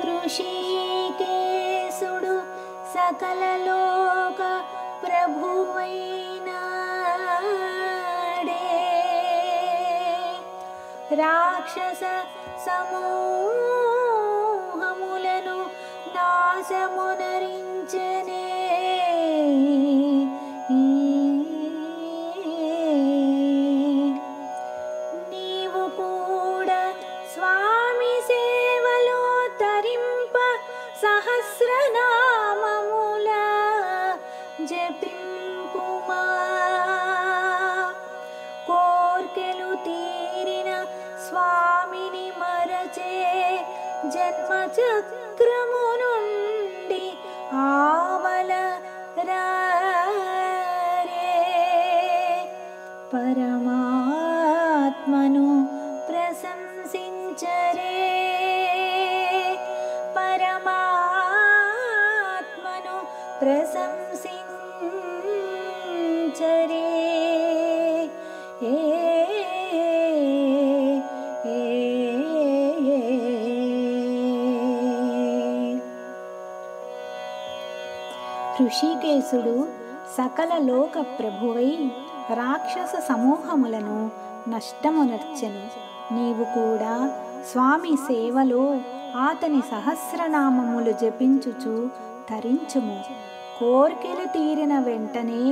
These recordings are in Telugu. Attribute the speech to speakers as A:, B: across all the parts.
A: ఋషికేశుడు సకల లోక ప్రభువైనాడే రాక్షస సమూహములను నాశమునరించెనే నీవు కూడా స్వామి సేవలో తరింప సహస్రనామముల జపింపుమా కోర్కెలు తీరిన స్వామిని మరచే జన్మ చక్రము నుండి ఆవల రారే పరమాత్మను ప్రశంసించరే పరమాత్మను ప్రశంసించరే ఋషికేశుడు సకల లోక ప్రభువై రాక్షస సమూహములను నష్టమునర్చెను. నీవు కూడా స్వామి సేవలో అతని సహస్రనామములు జపించుచు తరించుము. కోర్కెలు తీరిన వెంటనే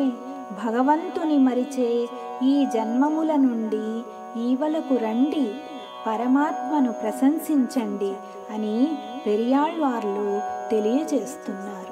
A: భగవంతుని మరిచే ఈ జన్మముల నుండి ఈవలకు రండి, పరమాత్మను ప్రశంసించండి అని పెరియాళ్వార్లు తెలియజేస్తున్నారు.